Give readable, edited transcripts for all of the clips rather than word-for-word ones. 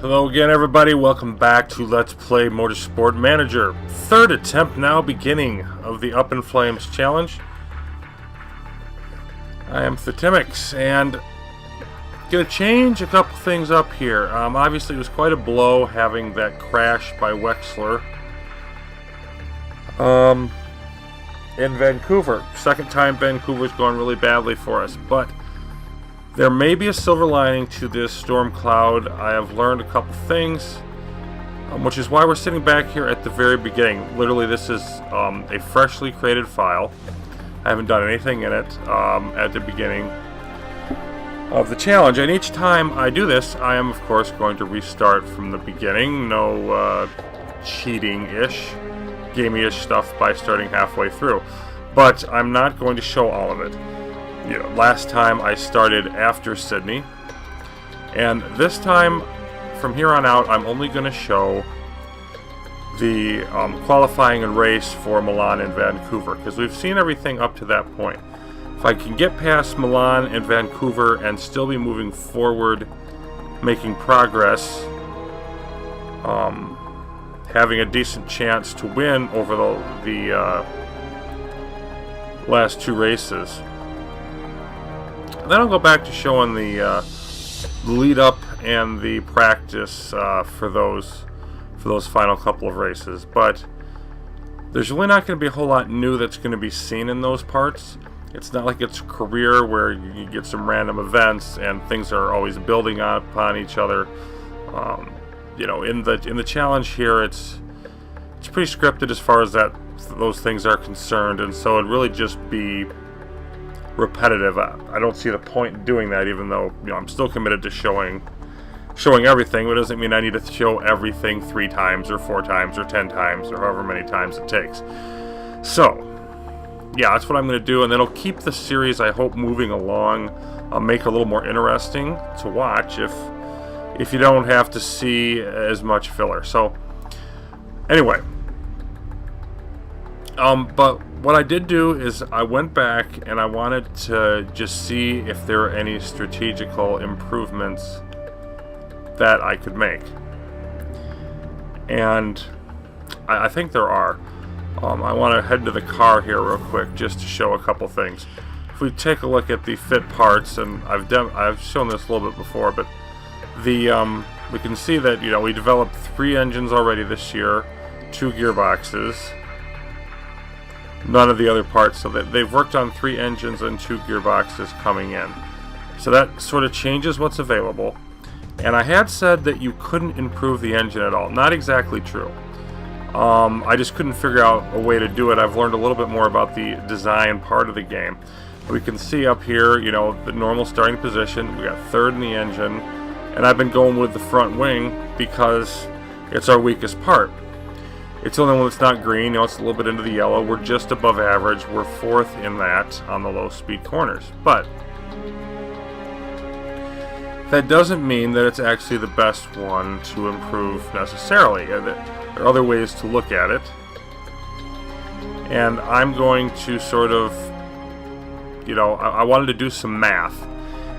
Hello again, everybody. Welcome back to Let's Play Motorsport Manager. Third attempt now, beginning of the Up in Flames challenge. I am Thetimix, and gonna change a couple things up here. Obviously, it was quite a blow having that crash by Wexler in Vancouver. Second time Vancouver's gone really badly for us, but there may be a silver lining to this storm cloud. I have learned a couple things, which is why we're sitting back here at the very beginning. Literally, this is a freshly created file. I haven't done anything in it at the beginning of the challenge. And each time I do this, I am, of course, going to restart from the beginning. No cheating-ish, gamey-ish stuff by starting halfway through. But I'm not going to show all of it. You know, last time I started after Sydney, and this time from here on out I'm only going to show the qualifying and race for Milan and Vancouver, because we've seen everything up to that point. If I can get past Milan and Vancouver and still be moving forward, making progress, having a decent chance to win over the last two races, then I'll go back to showing the lead up and the practice for those final couple of races. But there's really not going to be a whole lot new that's going to be seen in those parts. It's not like it's a career where you get some random events and things are always building upon each other. You know, in the challenge here, it's pretty scripted as far as those things are concerned, and so it'd really just be repetitive. I don't see the point in doing that, even though, you know, I'm still committed to showing everything. But it doesn't mean I need to show everything 3 times or 4 times or 10 times or however many times it takes. So yeah, that's what I'm going to do, and then it'll keep the series, I hope, moving along. I'll make it a little more interesting to watch if you don't have to see as much filler. So anyway, but what I did do is I went back and I wanted to just see if there were any strategical improvements that I could make. And I think there are. I want to head into the car here real quick just to show a couple things. If we take a look at the fit parts, and I've shown this a little bit before, but we can see that, you know, we developed 3 engines already this year, 2 gearboxes. None of the other parts, so that they've worked on 3 engines and 2 gearboxes coming in. So that sort of changes what's available. And I had said that you couldn't improve the engine at all. Not exactly true. I just couldn't figure out a way to do it. I've learned a little bit more about the design part of the game. We can see up here, you know, the normal starting position. We got 3rd in the engine, and I've been going with the front wing because it's our weakest part. It's the only one that's not green. You know, it's a little bit into the yellow. We're just above average. We're 4th in that on the low-speed corners. But that doesn't mean that it's actually the best one to improve necessarily. There are other ways to look at it. And I'm going to sort of, you know, I wanted to do some math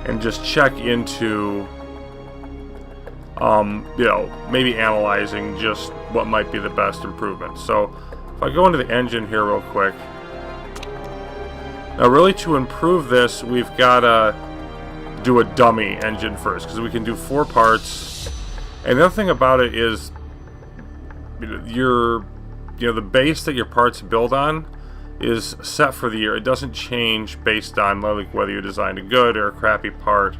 and just check into, you know, maybe analyzing just what might be the best improvement. So if I go into the engine here real quick, now really to improve this, we've got to do a dummy engine first, because we can do 4 parts. And the other thing about it is, you know, the base that your parts build on is set for the year. It doesn't change based on like whether you designed a good or a crappy part.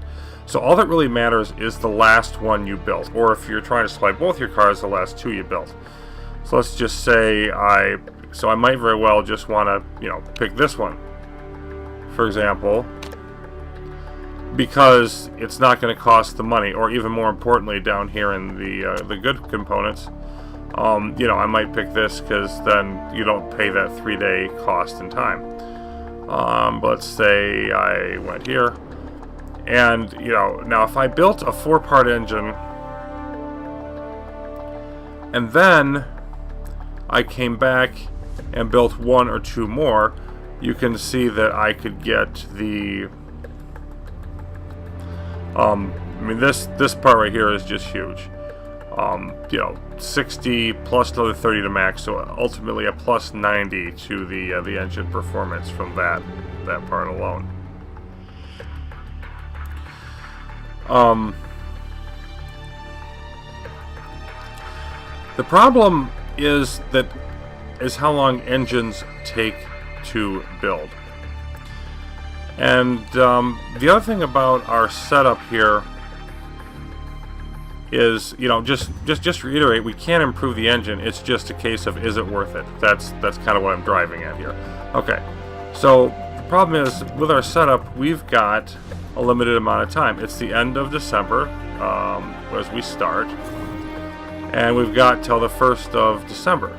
So all that really matters is the last one you built, or if you're trying to supply both your cars, the last 2 you built. So let's just say I might very well just want to, you know, pick this one, for example, because it's not going to cost the money, or even more importantly, down here in the good components, you know, I might pick this because then you don't pay that 3-day cost and time. Let's say I went here. And, you know, now if I built a 4-part engine and then I came back and built 1 or 2 more, you can see that I could get the I mean, this part right here is just huge. you know, 60 plus another 30 to max, so ultimately a plus 90 to the engine performance from that part alone. The problem is how long engines take to build. And the other thing about our setup here is, you know, just to reiterate, we can improve the engine. It's just a case of, is it worth it? That's kind of what I'm driving at here. Okay, so the problem is with our setup, we've got a limited amount of time. It's the end of December as we start, and we've got till the 1st of December.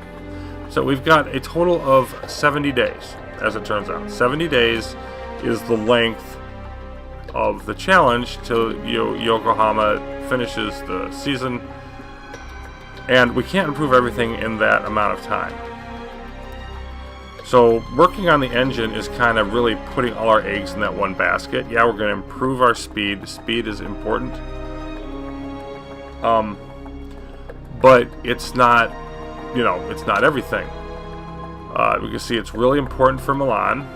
So we've got a total of 70 days, as it turns out. 70 days is the length of the challenge till Yokohama finishes the season, and we can't improve everything in that amount of time. So working on the engine is kind of really putting all our eggs in that one basket. Yeah, we're going to improve our speed. Speed is important, but it's not, you know, it's not everything. We can see it's really important for Milan.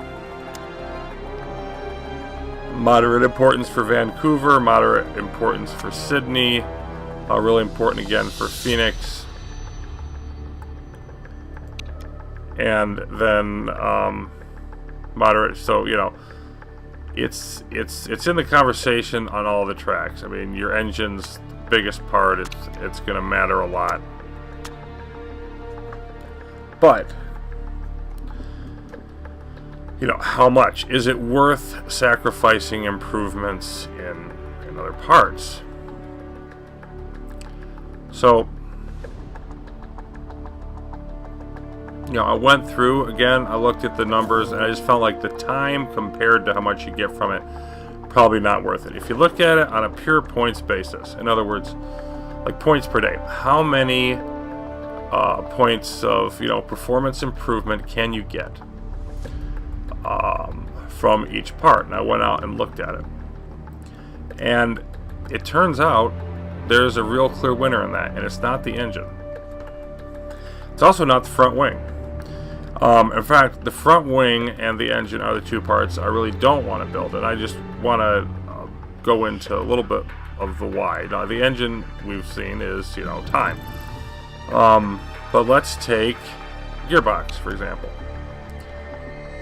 Moderate importance for Vancouver, moderate importance for Sydney, really important again for Phoenix, and then moderate. So, you know, it's in the conversation on all the tracks. I mean, your engine's biggest part. It's going to matter a lot, but you know, how much is it worth sacrificing improvements in other parts? So, you know, I went through again, I looked at the numbers, and I just felt like the time compared to how much you get from it, probably not worth it. If you look at it on a pure points basis, in other words, like points per day, how many points of, you know, performance improvement can you get from each part? And I went out and looked at it, and it turns out there's a real clear winner in that, and it's not the engine. It's also not the front wing. In fact, the front wing and the engine are the two parts I really don't want to build, and I just want to go into a little bit of the why. Now, the engine we've seen is, you know, time, but let's take gearbox, for example.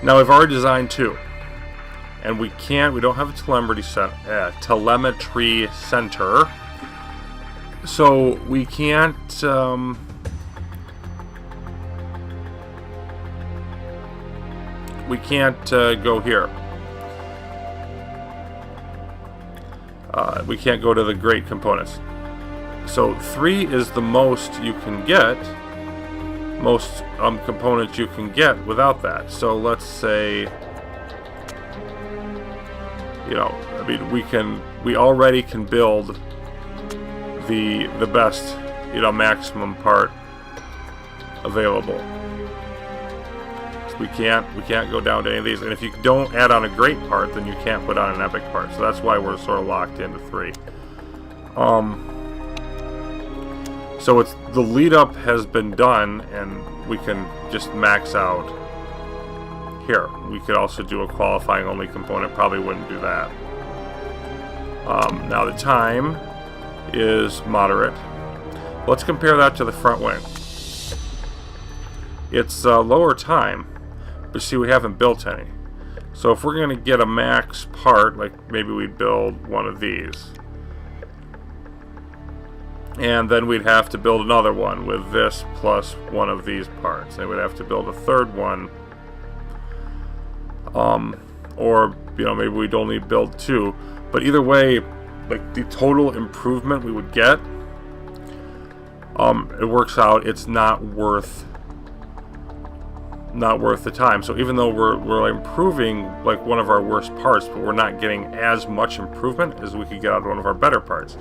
Now, we've already designed two, and we don't have a telemetry center, so we can't go here. We can't go to the great components. So 3 is the most you can get, most components you can get without that. So let's say, you know, I mean, we already can build the best, you know, maximum part available. So we can't go down to any of these, and if you don't add on a great part, then you can't put on an epic part. So that's why we're sort of locked into 3. So it's the lead up has been done, and we can just max out here. We could also do a qualifying only component, probably wouldn't do that. Now the time is moderate. Let's compare that to the front wing. It's lower time, but see, we haven't built any. So if we're going to get a max part, like maybe we'd build one of these, and then we'd have to build another one with this plus one of these parts, and we'd have to build a third one, or, you know, maybe we'd only build 2. But either way, like the total improvement we would get, it works out, it's not worth the time. So even though we're improving like one of our worst parts, but we're not getting as much improvement as we could get out of one of our better parts.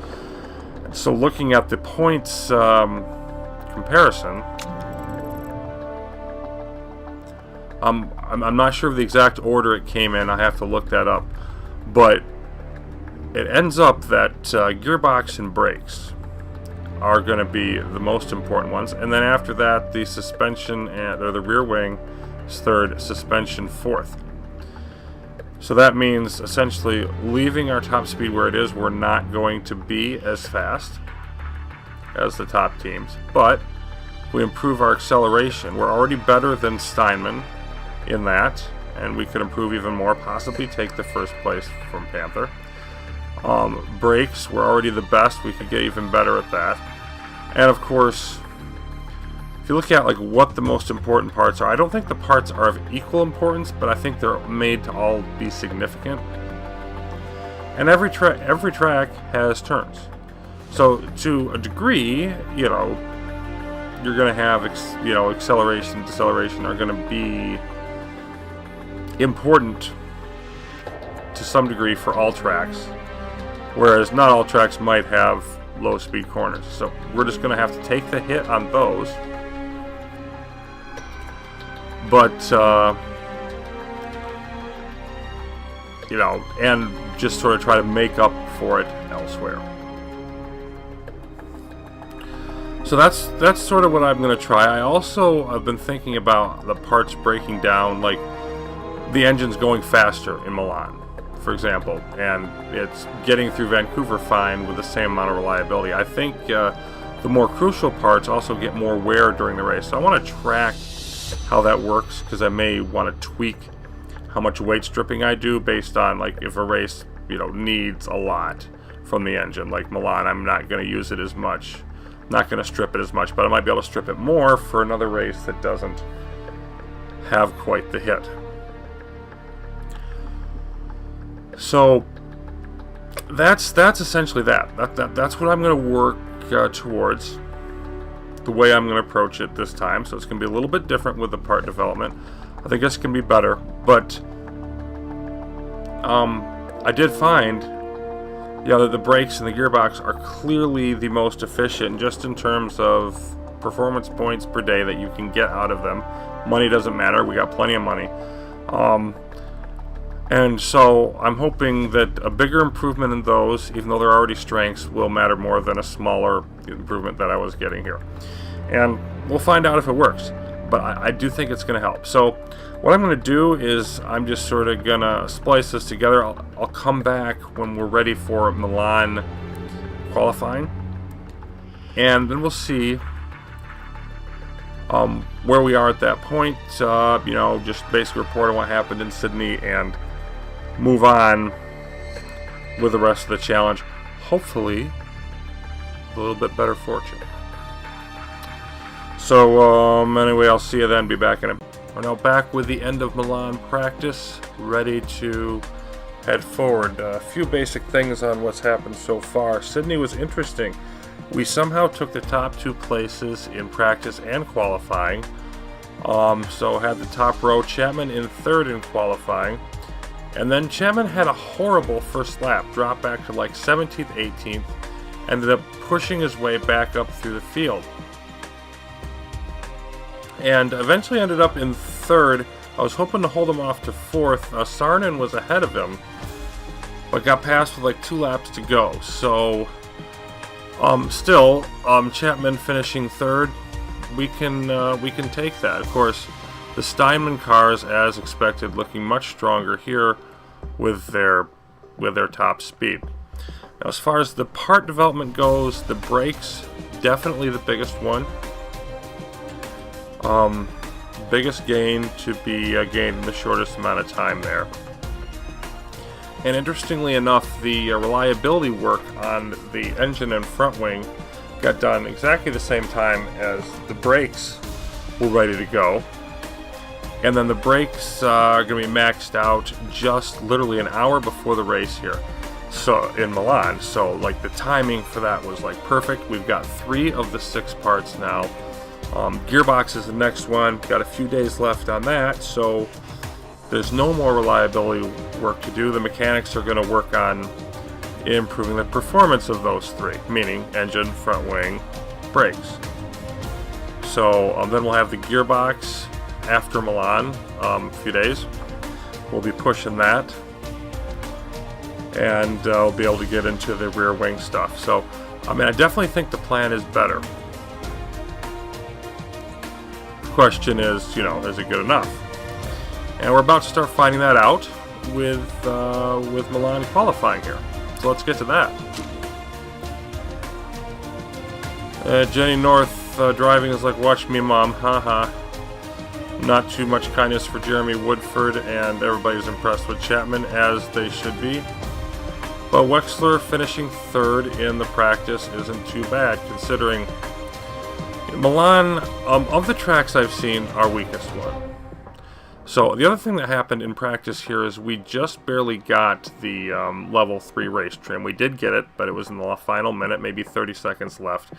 So looking at the points comparison, I'm not sure of the exact order it came in. I have to look that up, but it ends up that gearbox and brakes are going to be the most important ones. And then after that, the suspension or the rear wing is third, suspension fourth. So that means essentially leaving our top speed where it is, we're not going to be as fast as the top teams. But we improve our acceleration. We're already better than Steinman in that, and we could improve even more, possibly take the first place from Panther. Brakes, we're already the best. We could get even better at that. And of course, if you look at like what the most important parts are, I don't think the parts are of equal importance, but I think they're made to all be significant. And every track has turns. So to a degree, you know, you're going to have acceleration, deceleration are going to be important to some degree for all tracks, whereas not all tracks might have low speed corners. So we're just going to have to take the hit on those, but you know, and just sort of try to make up for it elsewhere. So that's sort of what I'm going to try. I also have been thinking about the parts breaking down, like the engine's going faster in Milan, for example, and it's getting through Vancouver fine with the same amount of reliability. I think the more crucial parts also get more wear during the race. So I want to track how that works, because I may want to tweak how much weight stripping I do based on like if a race, you know, needs a lot from the engine. Like Milan, I'm not going to use it as much. Not going to strip it as much, but I might be able to strip it more for another race that doesn't have quite the hit. So that's essentially that. That's what I'm going to work towards, the way I'm going to approach it this time. So it's going to be a little bit different with the part development. I think this can be better, but I did find, yeah, that the brakes and the gearbox are clearly the most efficient, just in terms of performance points per day that you can get out of them. Money doesn't matter. We got plenty of money. And so I'm hoping that a bigger improvement in those, even though they're already strengths, will matter more than a smaller improvement that I was getting here. And we'll find out if it works. But I do think it's going to help. So what I'm going to do is I'm just sort of going to splice this together. I'll come back when we're ready for Milan qualifying. And then we'll see where we are at that point. You know, just basically report on what happened in Sydney and move on with the rest of the challenge. Hopefully, a little bit better fortune. So anyway, I'll see you then. Be back in a minute. We're now back with the end of Milan practice, ready to head forward. A few basic things on what's happened so far. Sydney was interesting. We somehow took the top two places in practice and qualifying. So had the top row, Chapman in third in qualifying. And then Chapman had a horrible first lap, dropped back to like 17th, 18th, ended up pushing his way back up through the field. And eventually ended up in third. I was hoping to hold him off to fourth. Sarnen was ahead of him, but got past with like 2 laps to go. So, still, Chapman finishing third. We can take that. Of course, the Steinman cars, as expected, looking much stronger here with their top speed. Now, as far as the part development goes, the brakes definitely the biggest one. Biggest gain to be gained in the shortest amount of time there. And interestingly enough, the reliability work on the engine and front wing got done exactly the same time as the brakes were ready to go. And then the brakes are going to be maxed out just literally an hour before the race here, so in Milan. So like the timing for that was like perfect. We've got 3 of the 6 parts now. Gearbox is the next one. Got a few days left on that, so there's no more reliability work to do. The mechanics are going to work on improving the performance of those 3, meaning engine, front wing, brakes. So then we'll have the gearbox after Milan, a few days. We'll be pushing that, and we'll be able to get into the rear wing stuff. So I mean, I definitely think the plan is better. The question is, you know, is it good enough? And we're about to start finding that out with Milan qualifying here. So let's get to that. Jenny North driving is like, watch me, Mom. Haha. Not too much kindness for Jeremy Woodford, and everybody's impressed with Chapman, as they should be. But Wexler finishing third in the practice isn't too bad, considering Milan, of the tracks I've seen, our weakest one. So the other thing that happened in practice here is we just barely got the level 3 race trim. We did get it, but it was in the final minute, maybe 30 seconds left.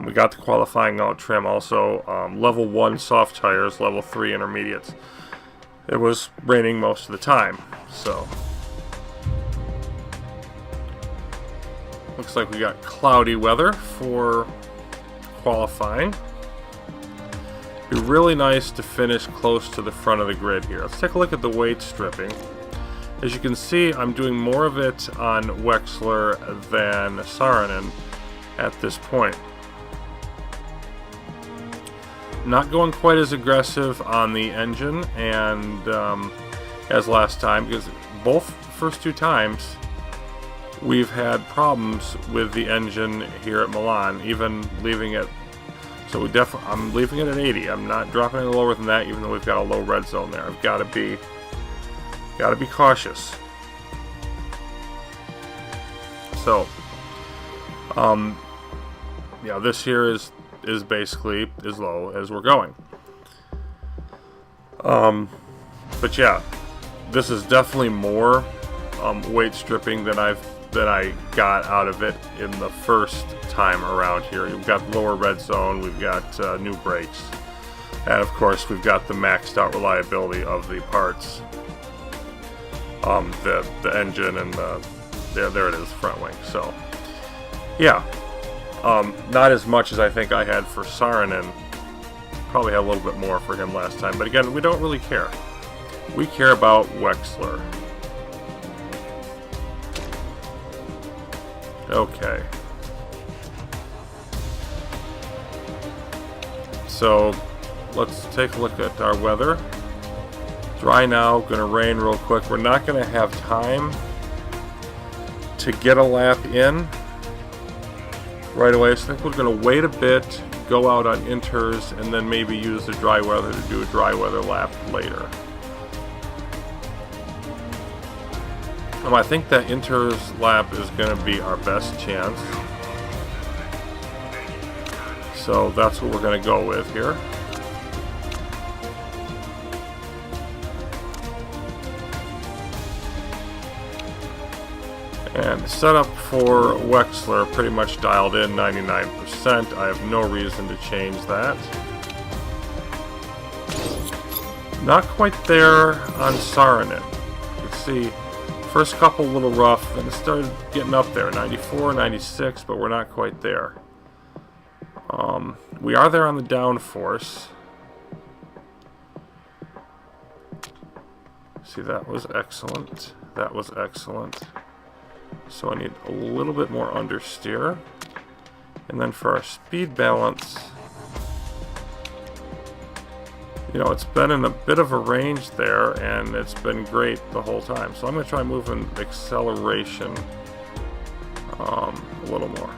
We got the qualifying out trim also. Level 1 soft tires, level 3 intermediates. It was raining most of the time, so looks like we got cloudy weather for qualifying. Be really nice to finish close to the front of the grid here. Let's take a look at the weight stripping. As you can see, I'm doing more of it on Wexler than Saarinen at this point. Not going quite as aggressive on the engine and as last time, because both first two times we've had problems with the engine here at Milan, even leaving it. So I'm leaving it at 80. I'm not dropping it lower than that, even though we've got a low red zone there. I've got to be cautious. So, yeah, this here is basically as low as we're going. But yeah, this is definitely more weight stripping than I got out of it in the first time around here. We've got lower red zone, we've got new brakes, and of course we've got the maxed out reliability of the parts, the engine and there it is, front wing. So yeah, not as much as I think I had for Saarinen. Probably had a little bit more for him last time, but again, we don't really care. We care about Wexler. Okay. So let's take a look at our weather. Dry now, gonna rain real quick. We're not gonna have time to get a lap in right away, so I think we're gonna wait a bit, go out on inters, and then maybe use the dry weather to do a dry weather lap later. I think that inters lap is going to be our best chance. So that's what we're going to go with here. And setup for Wexler pretty much dialed in 99%. I have no reason to change that. Not quite there on Saarinen. You can see first couple a little rough, then it started getting up there, 94, 96, but we're not quite there. We are there on the downforce. See, that was excellent. That was excellent. So I need a little bit more understeer. And then for our speed balance, you know, it's been in a bit of a range there, and it's been great the whole time. So I'm going to try moving acceleration a little more.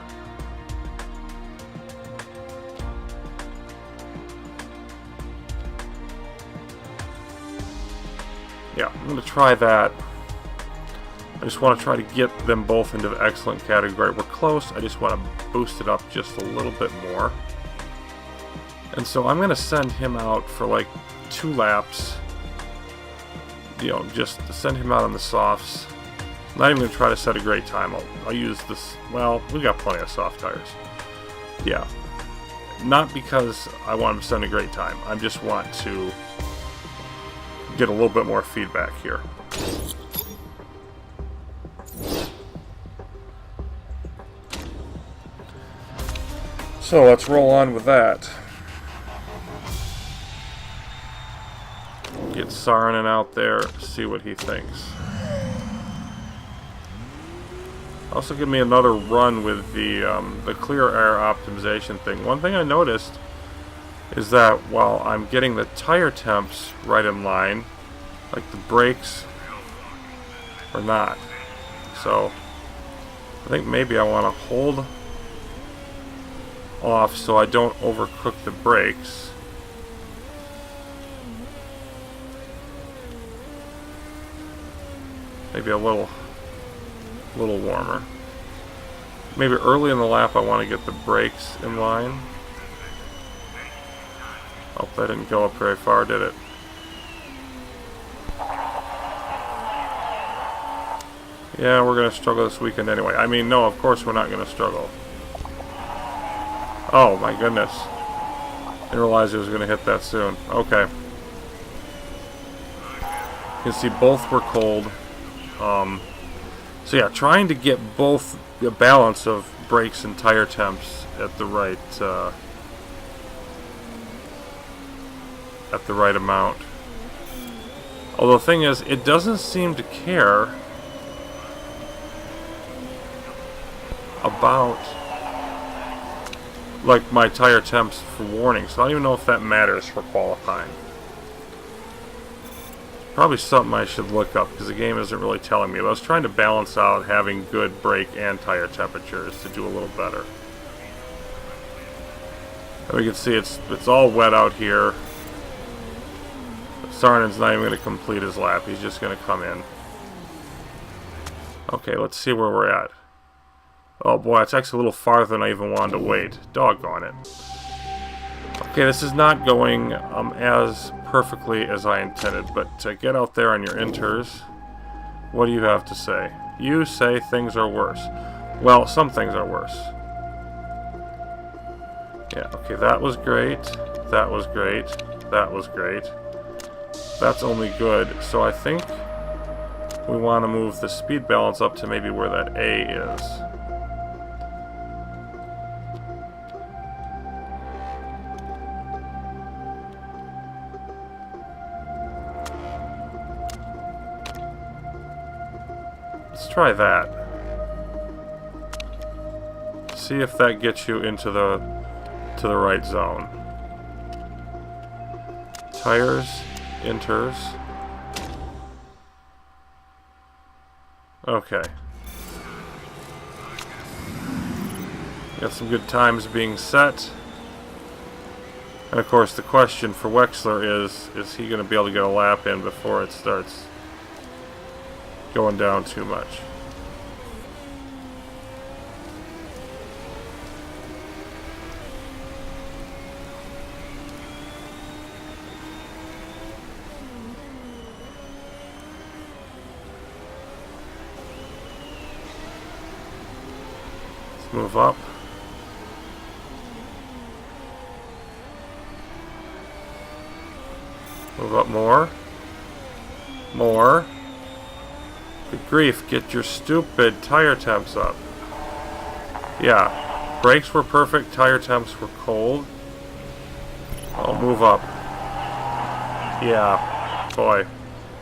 Yeah, I'm going to try that. I just want to try to get them both into the excellent category. We're close. I just want to boost it up just a little bit more. And so I'm going to send him out for like 2 laps. You know, just to send him out on the softs. I'm not even going to try to set a great time. I'll use this. Well, we've got plenty of soft tires. Yeah. Not because I want him to send a great time. I just want to get a little bit more feedback here. So let's roll on with that. Get Saarinen out there, see what he thinks. Also give me another run with the clear air optimization thing. One thing I noticed is that while I'm getting the tire temps right in line, like the brakes are not. So I think maybe I want to hold off so I don't overcook the brakes. Maybe a little warmer. Maybe early in the lap I want to get the brakes in line. Oh, that didn't go up very far, did it? Yeah, we're going to struggle this weekend anyway. I mean, no, of course we're not going to struggle. Oh, my goodness. I didn't realize it was going to hit that soon. Okay. You can see both were cold. So yeah, trying to get both the balance of brakes and tire temps at the right amount. Although the thing is, it doesn't seem to care about like my tire temps for warning, so I don't even know if that matters for qualifying. Probably something I should look up because the game isn't really telling me. But I was trying to balance out having good brake and tire temperatures to do a little better. And we can see it's all wet out here. Sarnen's not even going to complete his lap. He's just going to come in. Okay, let's see where we're at. Oh boy, it's actually a little farther than I even wanted to wait. Doggone it. Okay, this is not going as perfectly as I intended, but get out there on your inters. What do you have to say? You say things are worse. Well, some things are worse. Yeah, okay, that was great. That was great. That was great. That's only good. So I think we want to move the speed balance up to maybe where that A is. Let's try that. See if that gets you into the right zone. Tires, inters. Okay. Got some good times being set. And of course the question for Wexler is he going to be able to get a lap in before it starts going down too much? Let's move up. Move up more. More. Good grief, get your stupid tire temps up. Yeah, brakes were perfect, tire temps were cold. I'll move up. Yeah, boy,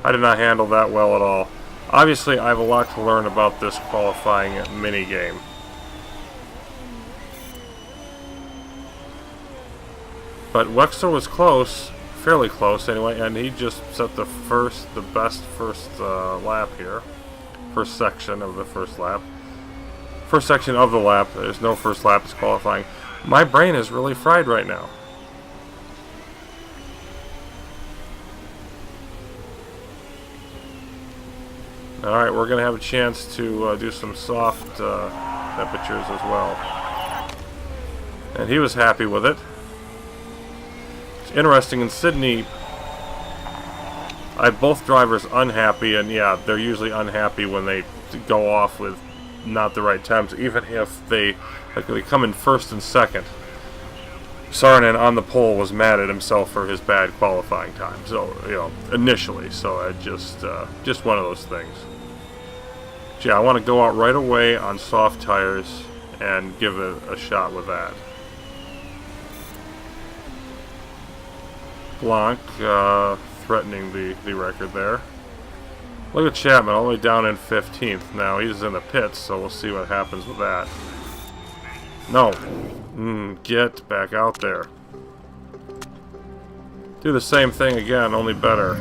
I did not handle that well at all. Obviously, I have a lot to learn about this qualifying minigame. But Wexler was close. Fairly close anyway, and he just set the best first lap here. First section of the first lap. First section of the lap. There's no first lap, it's qualifying. My brain is really fried right now. Alright, we're going to have a chance to do some soft temperatures as well. And he was happy with it. Interesting, in Sydney, I have both drivers unhappy, and yeah, they're usually unhappy when they go off with not the right temps, even if they come in first and second. Sarnen on the pole was mad at himself for his bad qualifying time, so, initially, so I just one of those things. So, yeah, I want to go out right away on soft tires and give it a shot with that. Blanc threatening the record there. Look at Chapman, all the way down in 15th. Now he's in the pits, so we'll see what happens with that. No. Get back out there. Do the same thing again, only better.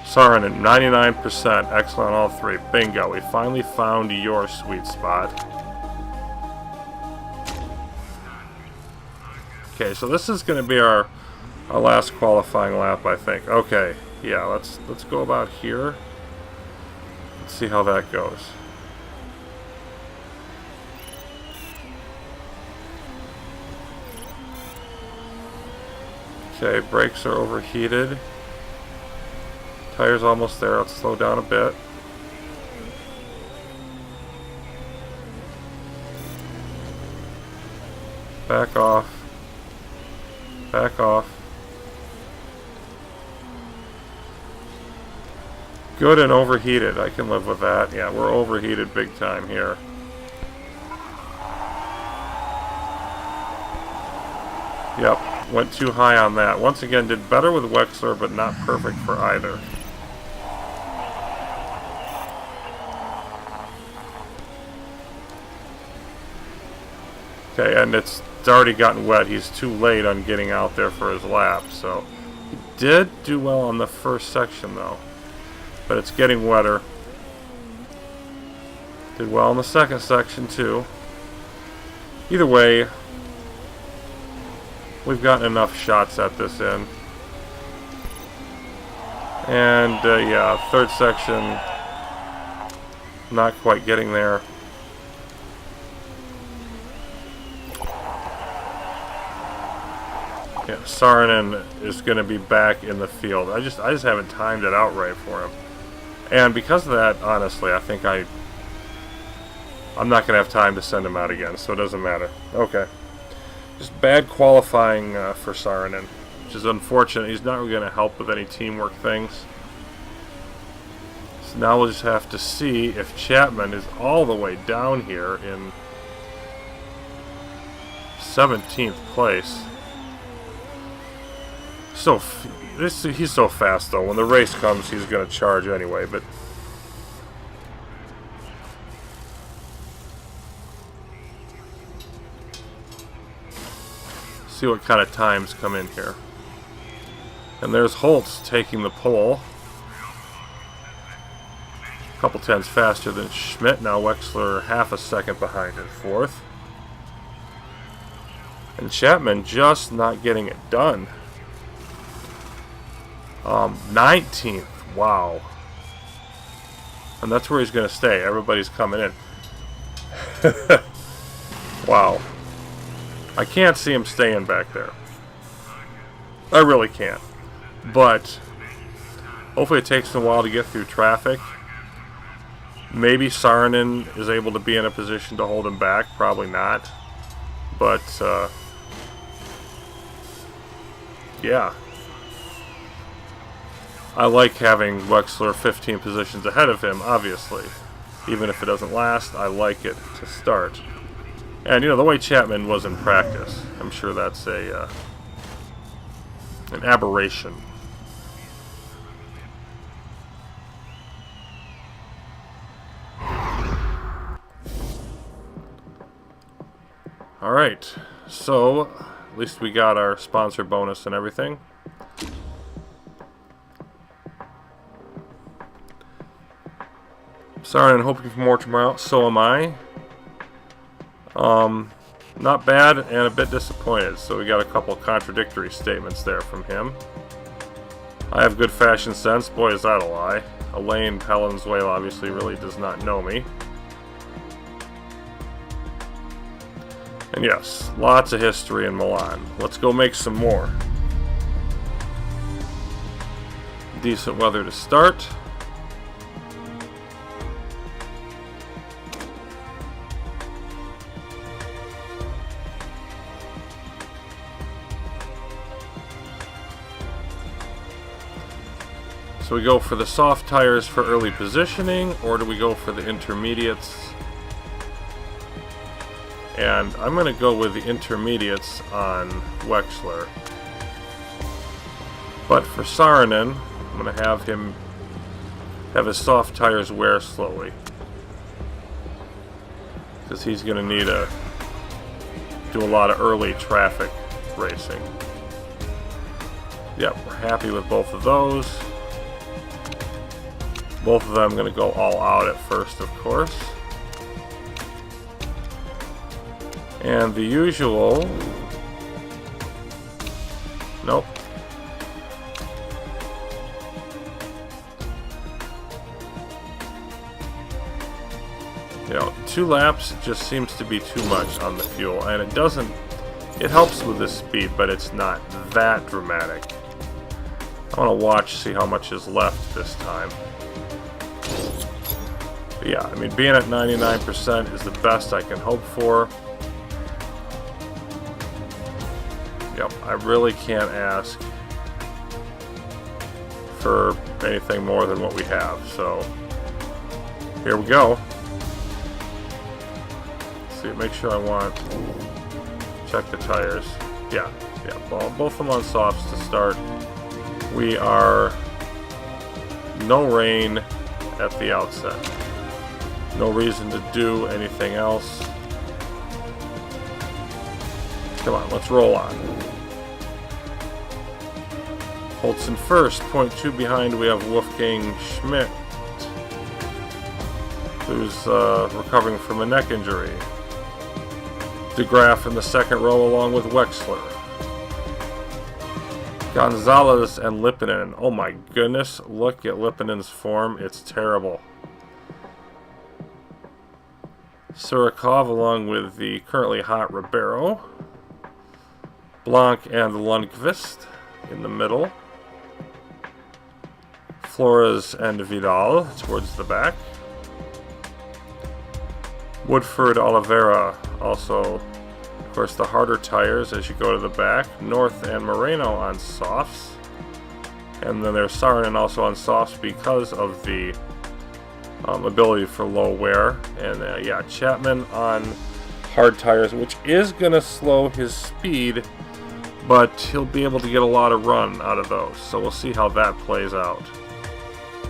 Saarinen, 99%. Excellent, all three. Bingo. We finally found your sweet spot. Okay, so this is going to be our last qualifying lap, I think. Okay, yeah, let's go about here. Let's see how that goes. Okay, brakes are overheated. Tire's almost there. Let's slow down a bit. Back off. Back off. Good and overheated. I can live with that. Yeah, we're overheated big time here. Yep, went too high on that. Once again, did better with Wexler, but not perfect for either. Okay, and it's already gotten wet. He's too late on getting out there for his lap, so he did do well on the first section though, but it's getting wetter. Did well in the second section too. Either way, we've gotten enough shots at this in. And yeah, third section, not quite getting there. Yeah, Saarinen is going to be back in the field. I just haven't timed it out right for him. And because of that, honestly, I think I'm not going to have time to send him out again, so it doesn't matter. Okay. Just bad qualifying for Saarinen, which is unfortunate. He's not really going to help with any teamwork things. So now we'll just have to see if Chapman is all the way down here in 17th place. He's so fast though. When the race comes, he's going to charge anyway. But see what kind of times come in here. And there's Holtz taking the pole. A couple tenths faster than Schmidt. Now Wexler half a second behind in fourth. And Chapman just not getting it done. 19th. Wow. And that's where he's going to stay. Everybody's coming in. Wow. I can't see him staying back there. I really can't. But hopefully it takes him a while to get through traffic. Maybe Saarinen is able to be in a position to hold him back. Probably not. But, yeah. I like having Wexler 15 positions ahead of him, obviously. Even if it doesn't last, I like it to start. And, you know, the way Chapman was in practice, I'm sure that's an aberration. Alright, so at least we got our sponsor bonus and everything. Sorry, I'm hoping for more tomorrow. So am I. Not bad and a bit disappointed. So we got a couple contradictory statements there from him. I have good fashion sense. Boy, is that a lie. Elaine Valenzuela obviously really does not know me. And yes, lots of history in Milan. Let's go make some more. Decent weather to start. So we go for the soft tires for early positioning, or do we go for the intermediates And I'm going to go with the intermediates on Wexler. But for Saarinen, I'm going to have him have his soft tires wear slowly, because he's going to need to do a lot of early traffic racing. Yep, we're happy with both of those. Both of them going to go all out at first, of course. And the usual... Nope. You know, 2 laps just seems to be too much on the fuel, and it doesn't... It helps with the speed, but it's not that dramatic. I want to watch, see how much is left this time. But yeah, I mean, being at 99% is the best I can hope for. Yep, I really can't ask for anything more than what we have, so here we go. Let's see, make sure I want... Check the tires. Yeah, well, both of them on softs to start. We are no rain at the outset. No reason to do anything else. Come on, let's roll on. Holtzen first, 0.2 behind. We have Wolfgang Schmidt, who's recovering from a neck injury. De Graaf in the second row along with Wexler. Gonzalez and Lippinen. Oh my goodness, look at Lippinen's form. It's terrible. Surikov along with the currently hot Ribeiro. Blanc and Lundqvist in the middle. Flores and Vidal towards the back. Woodford, Oliveira, also, of course, the harder tires as you go to the back. North and Moreno on softs. And then there's Saarinen also on softs because of the ability for low wear. And yeah, Chapman on hard tires, which is going to slow his speed, but he'll be able to get a lot of run out of those. So we'll see how that plays out.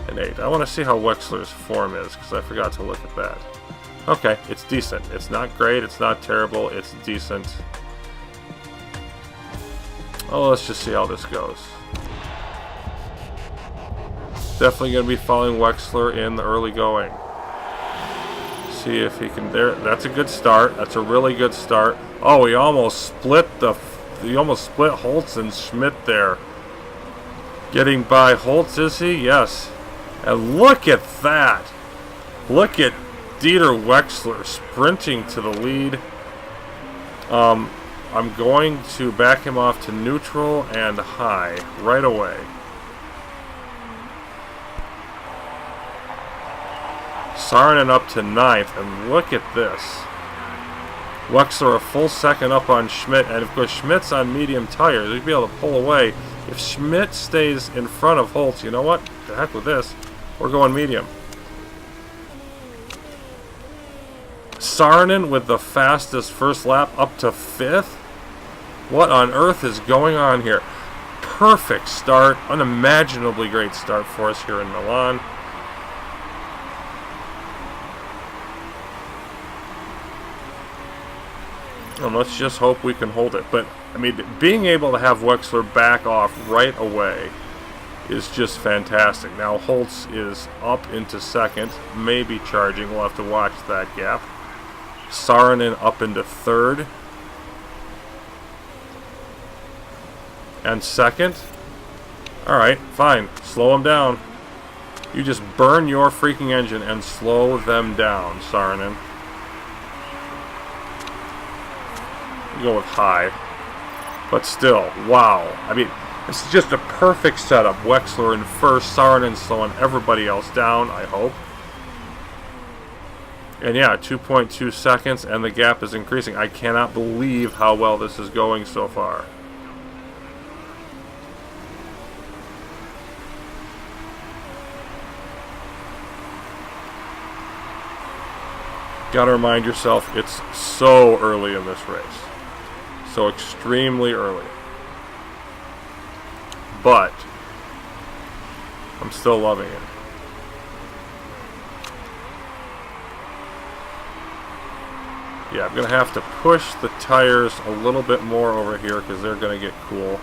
An 8. I want to see how Wexler's form is, because I forgot to look at that. Okay, it's decent. It's not great, it's not terrible, it's decent. Oh, let's just see how this goes. Definitely going to be following Wexler in the early going. See if he can... There, that's a good start. That's a really good start. Oh, he almost split Holtz and Schmidt there. Getting by Holtz, is he? Yes. And look at that. Look at Dieter Wexler sprinting to the lead. I'm going to back him off to neutral and high right away. Saarinen up to 9th, and look at this. Wexler a full second up on Schmidt, and of course Schmidt's on medium tires. He'd be able to pull away. If Schmidt stays in front of Holtz, you know what? The heck with this. We're going medium. Saarinen with the fastest first lap up to 5th? What on earth is going on here? Perfect start. Unimaginably great start for us here in Milan. And let's just hope we can hold it. But, I mean, being able to have Wexler back off right away is just fantastic. Now Holtz is up into second, maybe charging. We'll have to watch that gap. Saarinen up into third. And second. Alright, fine. Slow them down. You just burn your freaking engine and slow them down, Saarinen. Go with high, but still, wow. I mean, this is just a perfect setup. Wexler in first, Saarinen slowing everybody else down, I hope. And yeah, 2.2 seconds, and the gap is increasing. I cannot believe how well this is going so far. Gotta remind yourself, it's so early in this race. So extremely early. But I'm still loving it. Yeah, I'm going to have to push the tires a little bit more over here because they're going to get cool.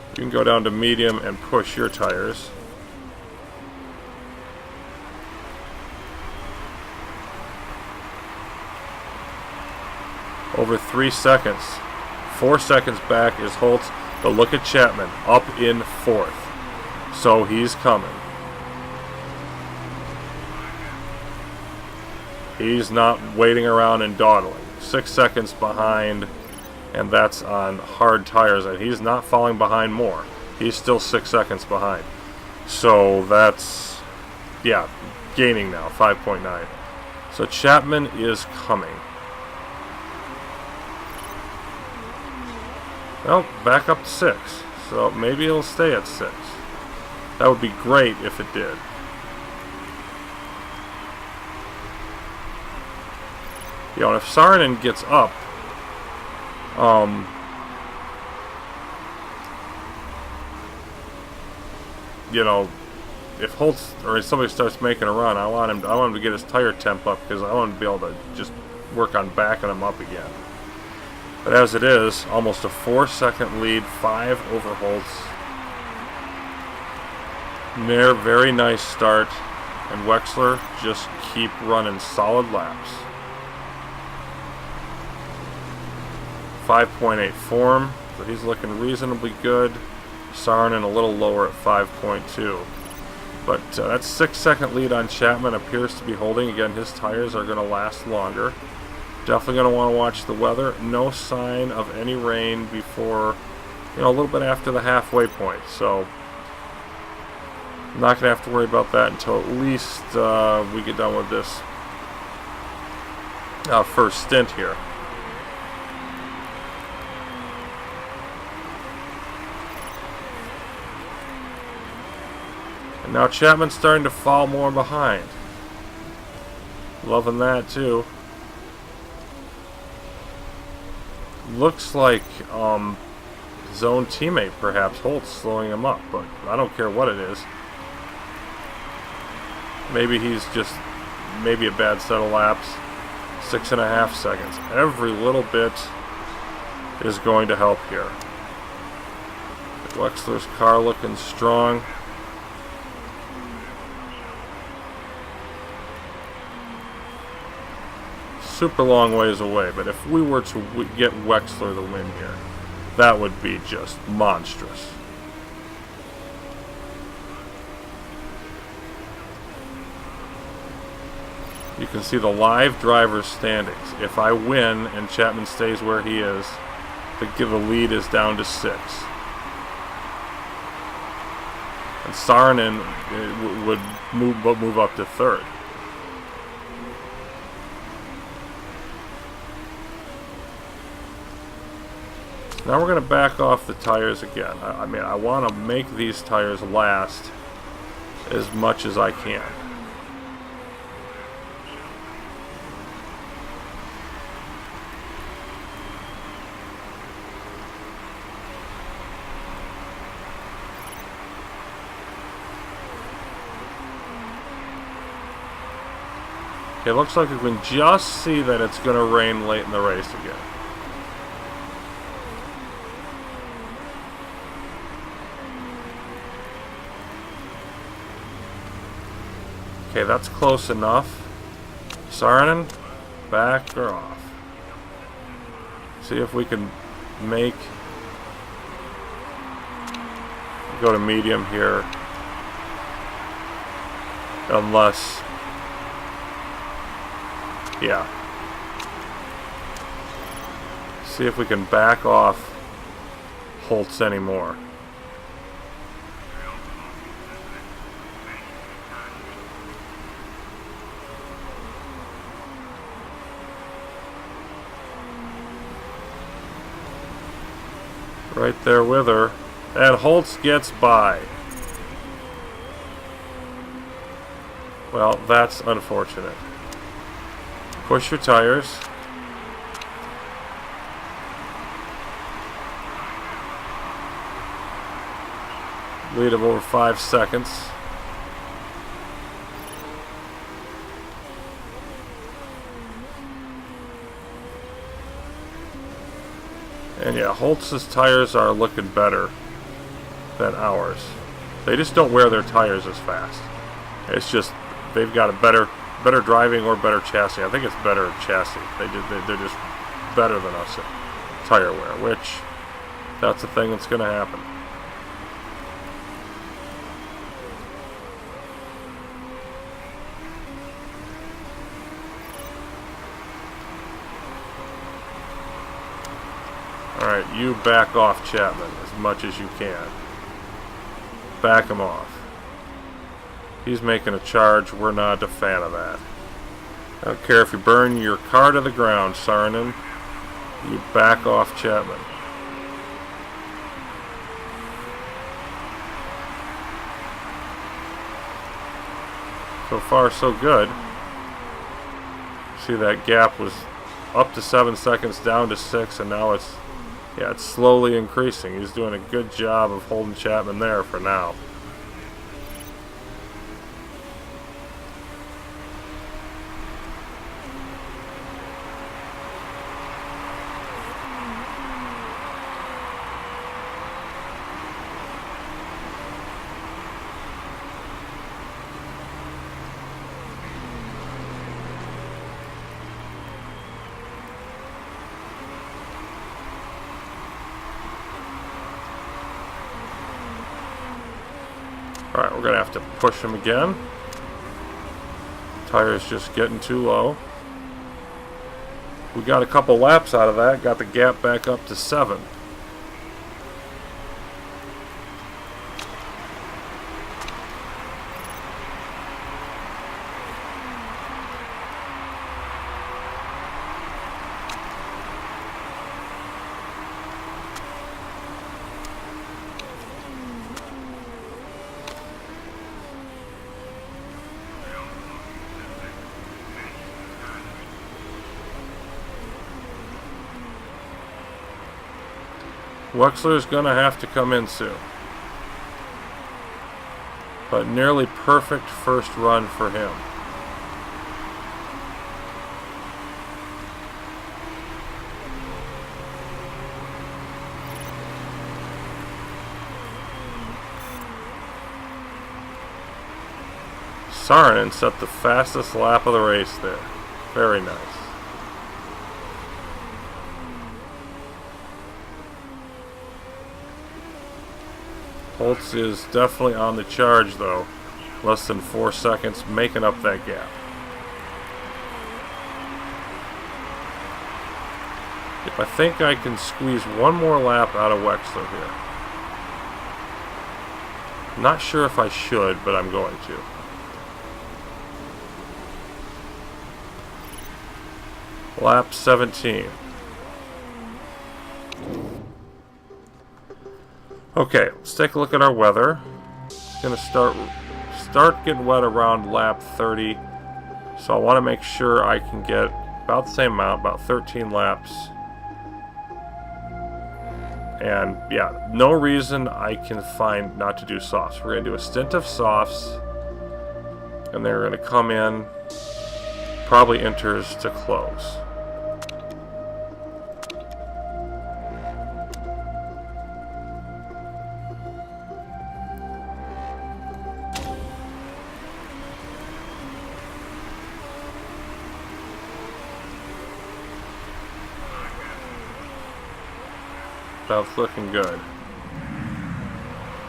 You can go down to medium and push your tires. Over 3 seconds. 4 seconds back is Holtz, but look at Chapman, up in 4th. So he's coming. He's not waiting around and dawdling. 6 seconds behind, and that's on hard tires, and he's not falling behind more. He's still 6 seconds behind. So that's, yeah, gaining now, 5.9. So Chapman is coming. Well, back up to 6. So maybe it'll stay at 6. That would be great if it did. You know, if Saarinen gets up, you know, if Holtz or if somebody starts making a run, I want him to get his tire temp up because I want him to be able to just work on backing him up again. But as it is, almost a 4-second lead, 5 over Holtz. There, very nice start, and Wexler just keep running solid laps. 5.8 form, so he's looking reasonably good. Saarinen a little lower at 5.2. But that 6-second lead on Chapman appears to be holding. Again, his tires are going to last longer. Definitely going to want to watch the weather. No sign of any rain before, you know, a little bit after the halfway point. So I'm not going to have to worry about that until at least we get done with this first stint here. And now Chapman's starting to fall more behind. Loving that too. Looks like his own teammate, perhaps Holtz, slowing him up, but I don't care what it is. Maybe he's just a bad set of laps. 6.5 seconds. Every little bit is going to help here. Wexler's car looking strong. Super long ways away, but if we were to get Wexler the win here, that would be just monstrous. You can see the live driver's standings. If I win and Chapman stays where he is, the lead is down to 6. And Saarinen would move up to 3rd. Now we're going to back off the tires again. I mean, I want to make these tires last as much as I can. Okay, looks like we can just see that it's going to rain late in the race again. Okay, that's close enough. Saarinen, back or off. See if we can make... Go to medium here. Unless... Yeah. See if we can back off Holtz anymore. Right there with her. And Holtz gets by. Well, that's unfortunate. Push your tires. Lead of over 5 seconds. And yeah, Holtz's tires are looking better than ours. They just don't wear their tires as fast. It's just they've got a better driving or better chassis. I think it's better chassis. They're just better than us at tire wear, which that's the thing that's going to happen. Alright, you back off Chapman as much as you can. Back him off. He's making a charge. We're not a fan of that. I don't care if you burn your car to the ground, Saarinen. You back off Chapman. So far, so good. See, that gap was up to 7 seconds, down to 6, and now it's slowly increasing. He's doing a good job of holding Chapman there for now. Alright, we're going to have to push him again. Tire's just getting too low. We got a couple laps out of that, got the gap back up to 7. Wexler's gonna have to come in soon. But nearly perfect first run for him. Saarinen set the fastest lap of the race there. Very nice. Holtz is definitely on the charge though. Less than 4 seconds, making up that gap. I think I can squeeze one more lap out of Wexler here. Not sure if I should, but I'm going to. Lap 17. Okay, let's take a look at our weather. It's going to start getting wet around lap 30. So I want to make sure I can get about the same amount, about 13 laps. And yeah, no reason I can find not to do softs. We're going to do a stint of softs. And they're going to come in, probably inters to close. That's looking good.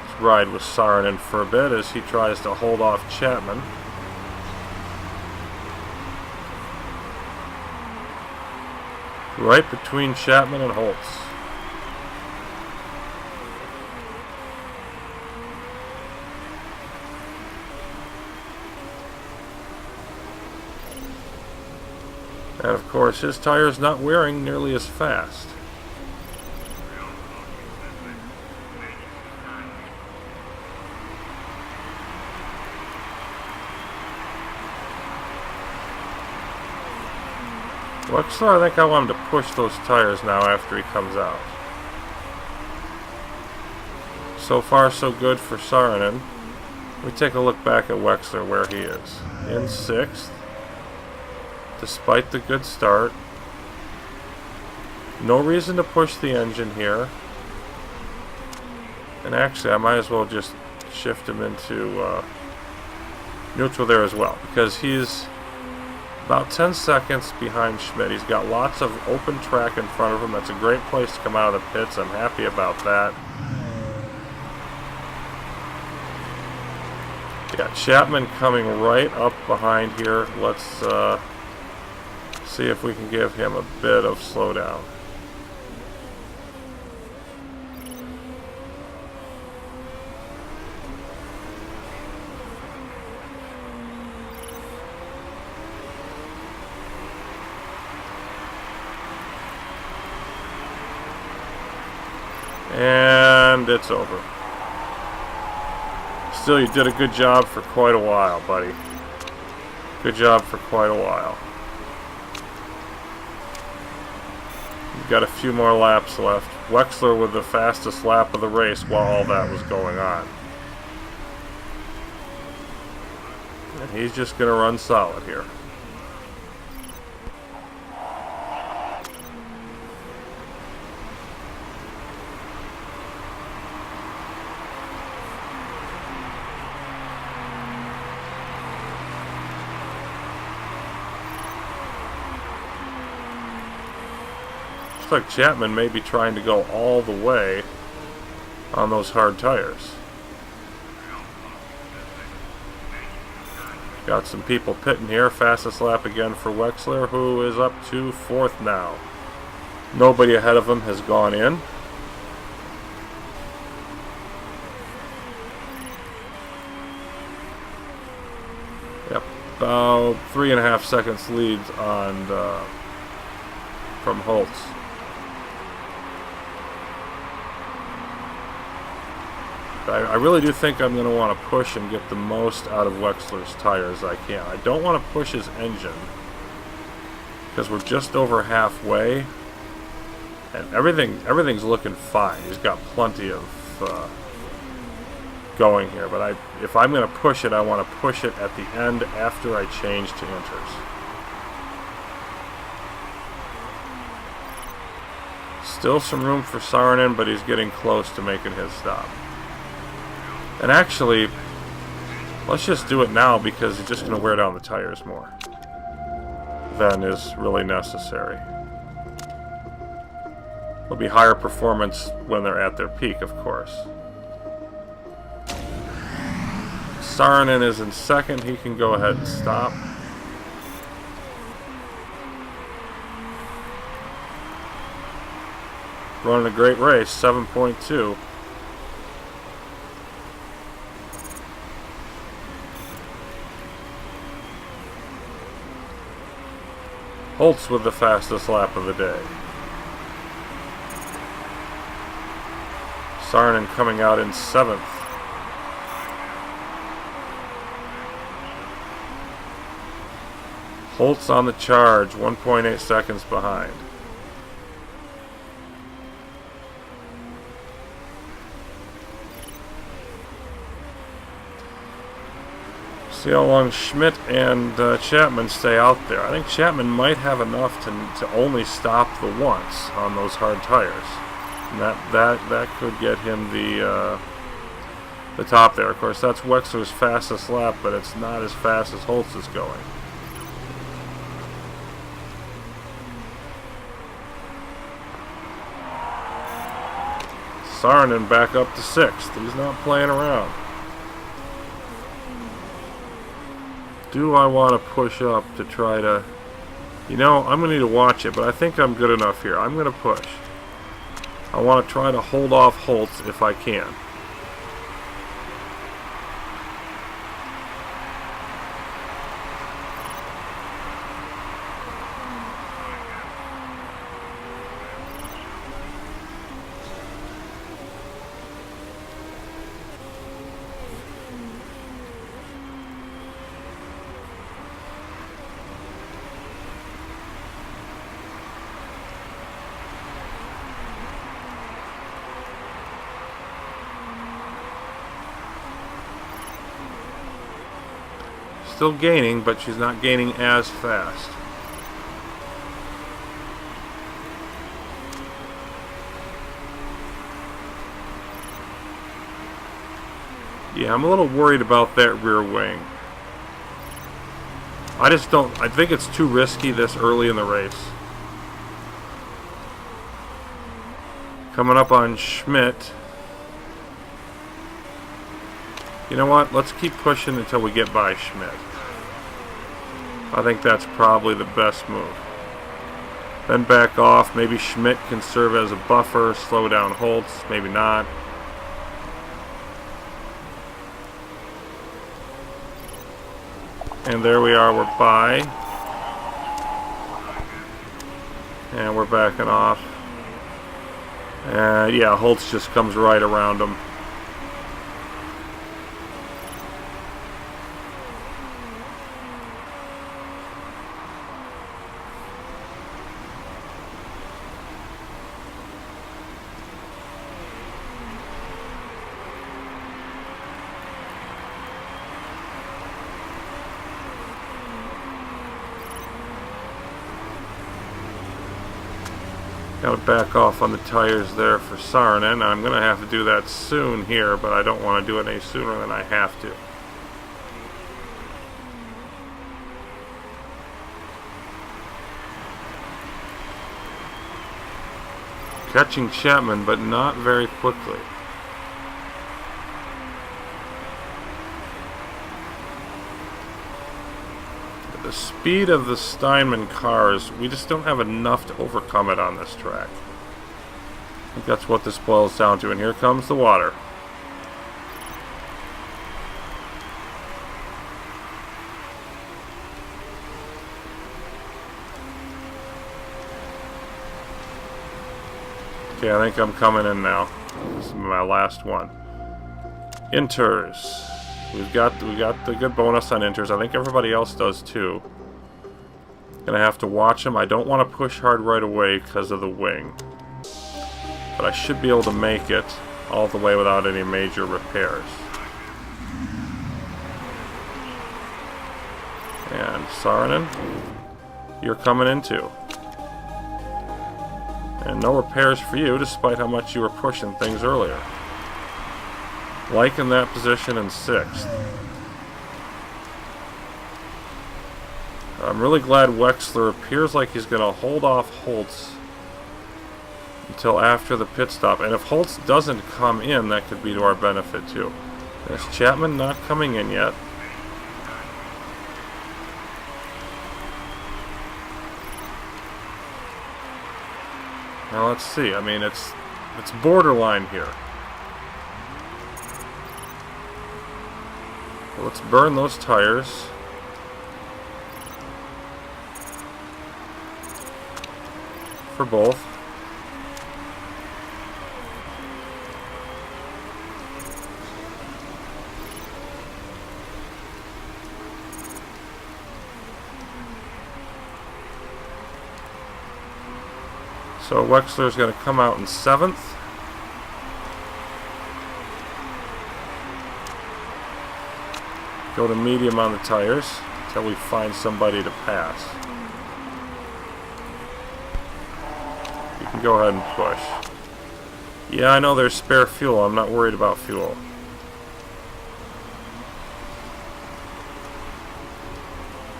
Let's ride with Saarinen for a bit as he tries to hold off Chapman. Right between Chapman and Holtz. And of course his tire's not wearing nearly as fast. Wexler, I think I want him to push those tires now after he comes out. So far, so good for Saarinen. We take a look back at Wexler, where he is. In 6th, despite the good start. No reason to push the engine here. And actually, I might as well just shift him into neutral there as well, because he's about 10 seconds behind Schmidt. He's got lots of open track in front of him. That's a great place to come out of the pits. I'm happy about that. Yeah, Chapman coming right up behind here. Let's see if we can give him a bit of slowdown. And it's over. Still, you did a good job for quite a while, buddy. Good job for quite a while. You've got a few more laps left. Wexler with the fastest lap of the race while all that was going on. And he's just going to run solid here. Looks like Chapman may be trying to go all the way on those hard tires. Got some people pitting here. Fastest lap again for Wexler, who is up to 4th now. Nobody ahead of him has gone in. Yep, about 3.5 seconds lead on from Holtz. I really do think I'm going to want to push and get the most out of Wexler's tires I can. I don't want to push his engine because we're just over halfway, and everything's looking fine. He's got plenty of going here, but if I'm going to push it, I want to push it at the end after I change to inters. Still some room for Saarinen, but he's getting close to making his stop. And actually, let's just do it now because he's just going to wear down the tires more than is really necessary. There'll be higher performance when they're at their peak, of course. Saarinen is in 2nd. He can go ahead and stop. Running a great race, 7.2. Holtz with the fastest lap of the day. Saarinen coming out in 7th. Holtz on the charge, 1.8 seconds behind. See how long Schmidt and Chapman stay out there. I think Chapman might have enough to only stop the once on those hard tires. And that could get him the top there. Of course, that's Wexler's fastest lap, but it's not as fast as Holtz is going. Saarinen back up to 6th. He's not playing around. Do I want to push up to try to... You know, I'm going to need to watch it, but I think I'm good enough here. I'm going to push. I want to try to hold off Holtz if I can. still gaining, but she's not gaining as fast. Yeah, I'm a little worried about that rear wing. I think it's too risky this early in the race. Coming up on Schmidt. You know what? Let's keep pushing until we get by Schmidt. I think that's probably the best move. Then back off. Maybe Schmidt can serve as a buffer, slow down Holtz. Maybe not. And there we are, we're by. And we're backing off. And yeah, Holtz just comes right around him. Got to back off on the tires there for Saarinen. I'm going to have to do that soon here, but I don't want to do it any sooner than I have to. Catching Chapman, but not very quickly. The speed of the Steinman cars, we just don't have enough to overcome it on this track. I think that's what this boils down to, and here comes the water. Okay, I think I'm coming in now. This is my last one. Inters. We got the good bonus on inters. I think everybody else does too. Gonna have to watch them. I don't want to push hard right away because of the wing. But I should be able to make it all the way without any major repairs. And Saarinen, you're coming in too. And no repairs for you, despite how much you were pushing things earlier. Liking that position in 6th. I'm really glad Wexler appears like he's going to hold off Holtz until after the pit stop. And if Holtz doesn't come in, that could be to our benefit too. There's Chapman not coming in yet. Now let's see. I mean, it's borderline here. Let's burn those tires. For both. So Wexler's going to come out in 7th. Go to medium on the tires until we find somebody to pass. You can go ahead and push. Yeah, I know there's spare fuel. I'm not worried about fuel.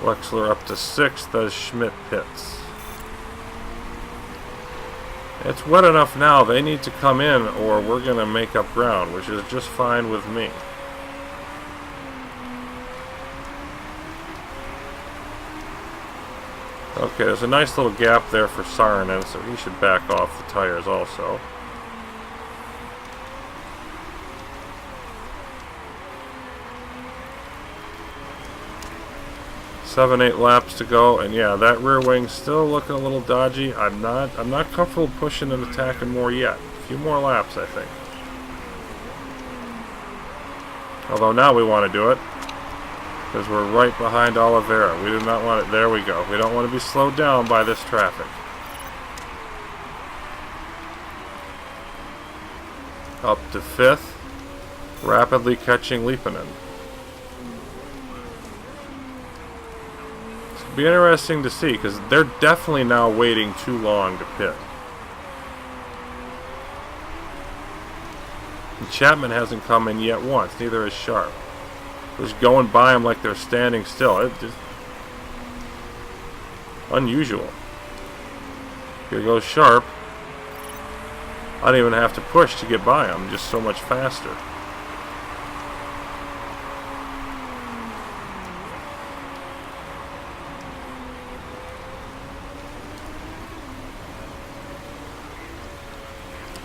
Wexler up to 6th as Schmidt pits. It's wet enough now. They need to come in or we're going to make up ground, which is just fine with me. Okay, there's a nice little gap there for Saarinen, so he should back off the tires also. Seven, 8 laps to go, and yeah, that rear wing's still looking a little dodgy. I'm not comfortable pushing and attacking more yet. A few more laps, I think. Although now we want to do it. Because we're right behind Oliveira. We do not want it. There we go. We don't want to be slowed down by this traffic. Up to 5th. Rapidly catching Lippinen. be interesting to see, because they're definitely now waiting too long to pit. And Chapman hasn't come in yet once, neither is Sharp. Just going by them like they're standing still. It's just unusual. Here goes Sharp. I don't even have to push to get by him, just so much faster.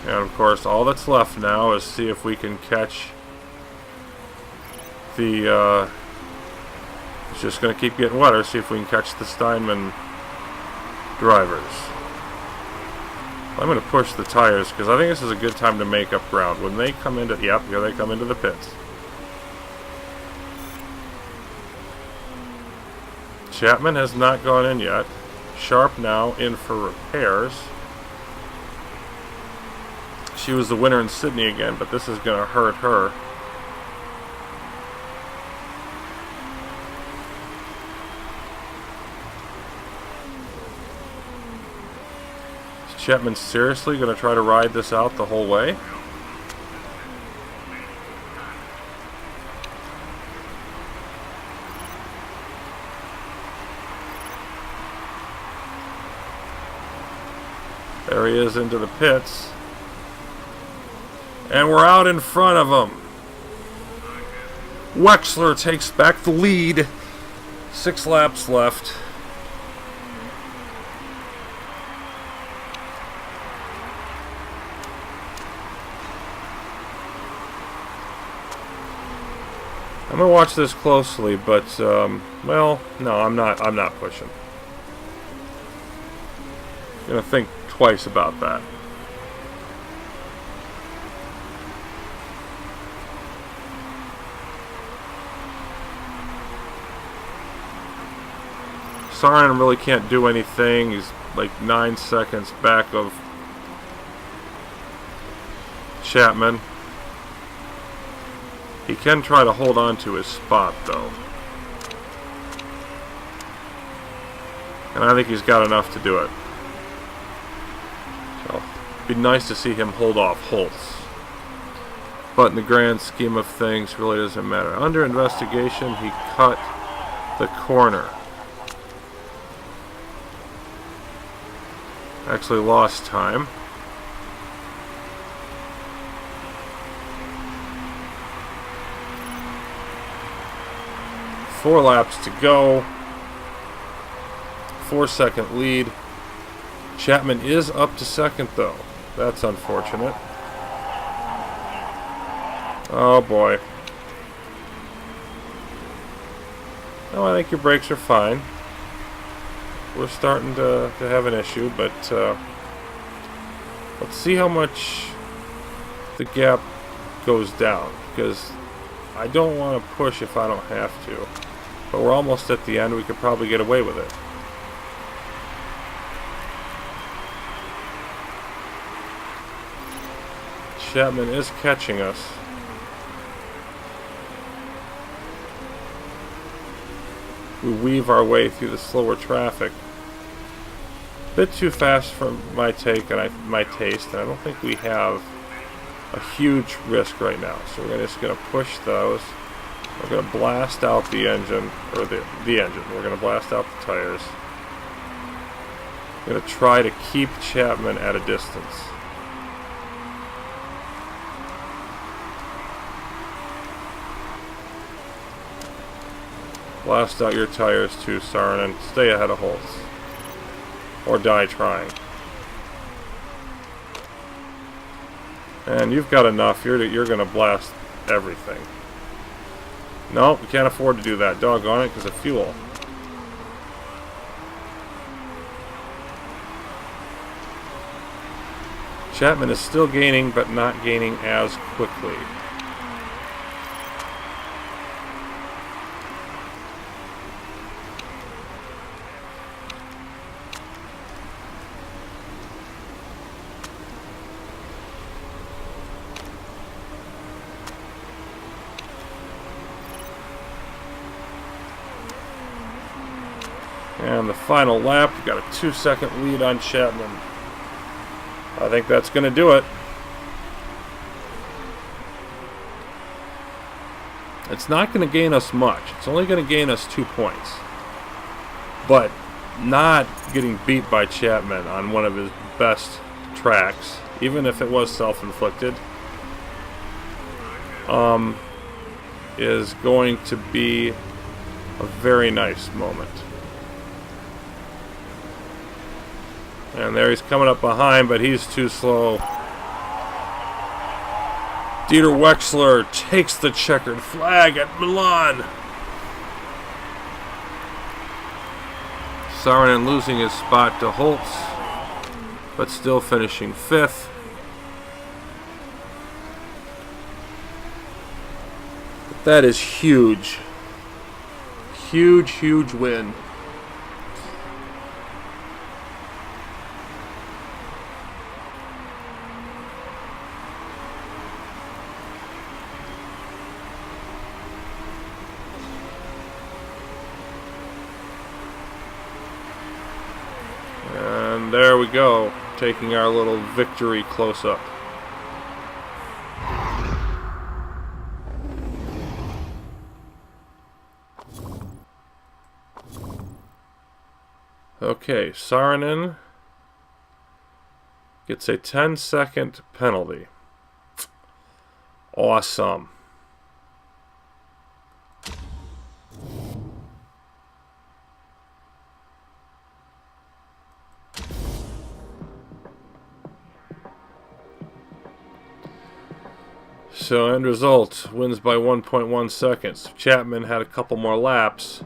And of course, all that's left now is see if we can catch the, it's just going to keep getting wetter, see if we can catch the Steinman drivers. I'm going to push the tires because I think this is a good time to make up ground. When they come into, yep, here they come into the pits. Chapman has not gone in yet. Sharp now in for repairs. She was the winner in Sydney again, but this is going to hurt her. Is Chapman seriously going to try to ride this out the whole way? There he is into the pits. And we're out in front of him. Wexler takes back the lead. 6 laps left. I'm gonna watch this closely, but well, no, I'm not pushing. I'm gonna think twice about that. Saarinen really can't do anything. He's like 9 seconds back of Chapman. He can try to hold on to his spot, though. And I think he's got enough to do it. So, it'd be nice to see him hold off Holtz. But in the grand scheme of things, really doesn't matter. Under investigation, he cut the corner. Actually lost time. Four laps to go. 4-second lead. Chapman is up to second, though. That's unfortunate. Oh boy. No, I think your brakes are fine. We're starting to have an issue, but let's see how much the gap goes down, because I don't want to push if I don't have to. But we're almost at the end. We could probably get away with it. Chapman is catching us. We weave our way through the slower traffic. A bit too fast for my take and my taste, and I don't think we have a huge risk right now. So we're just going to push those. We're going to blast out the engine, or the engine. We're going to blast out the tires. We're going to try to keep Chapman at a distance. Blast out your tires too, Saarinen. Stay ahead of Holtz. Or die trying. And you've got enough. You're going to blast everything. No, we can't afford to do that. Doggone it, because of fuel. Chapman is still gaining, but not gaining as quickly. And the final lap, we got a 2-second lead on Chapman. I think that's going to do it. It's not going to gain us much. It's only going to gain us 2 points. But not getting beat by Chapman on one of his best tracks, even if it was self-inflicted, is going to be a very nice moment. And there he's coming up behind, but he's too slow. Dieter Wexler takes the checkered flag at Milan. Saarinen losing his spot to Holtz, but still finishing 5th. That is huge. Huge, huge win. And there we go, taking our little victory close-up. Okay, Saarinen gets a 10-second penalty. Awesome. So end result, wins by 1.1 seconds. If Chapman had a couple more laps,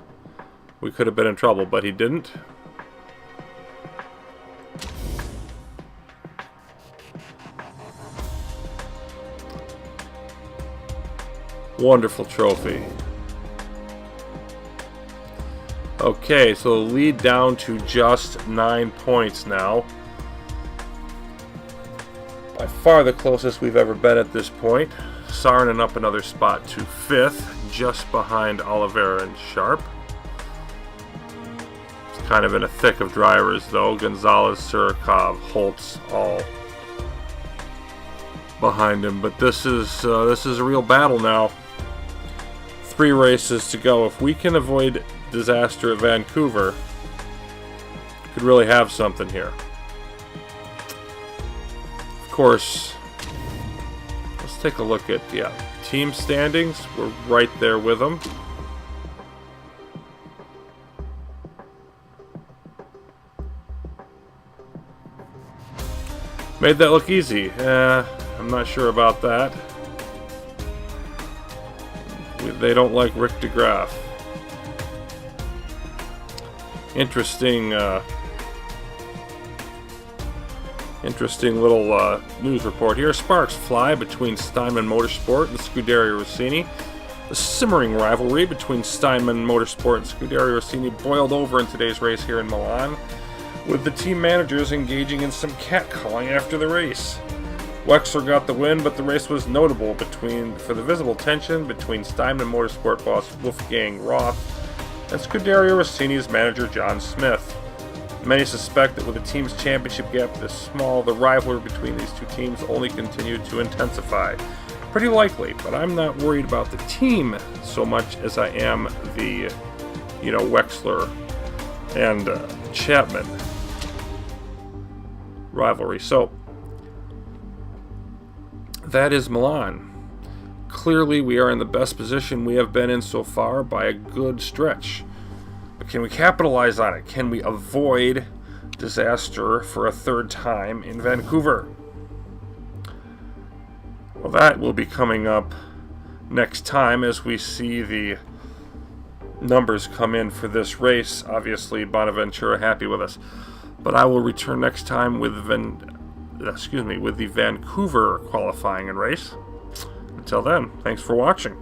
we could have been in trouble, but he didn't. Wonderful trophy. Okay, so the lead down to just 9 points now. By far the closest we've ever been at this point. Saarinen up another spot to 5th, just behind Oliveira and Sharp. It's kind of in a thick of drivers though. Gonzalez, Surikov, Holtz, all behind him. But this is a real battle now. 3 races to go. If we can avoid disaster at Vancouver, we could really have something here. Of course, let's take a look at team standings. We're right there with them. Made that look easy. I'm not sure about that. They don't like Rick DeGraff. Interesting little news report here. Sparks fly between Steinman Motorsport and Scuderia Rossini. The simmering rivalry between Steinman Motorsport and Scuderia Rossini boiled over in today's race here in Milan, with the team managers engaging in some catcalling after the race. Wexler got the win, but the race was notable for the visible tension between Steinman Motorsport boss Wolfgang Roth and Scuderia Rossini's manager John Smith. Many suspect that with the team's championship gap this small, the rivalry between these two teams only continued to intensify. Pretty likely, but I'm not worried about the team so much as I am the, Wexler and Chapman rivalry. So, that is Milan. Clearly, we are in the best position we have been in so far by a good stretch. But can we capitalize on it? Can we avoid disaster for a 3rd time in Vancouver? Well, that will be coming up next time as we see the numbers come in for this race. Obviously, Bonaventura happy with us. But I will return next time with the Vancouver qualifying and race. Until then, thanks for watching.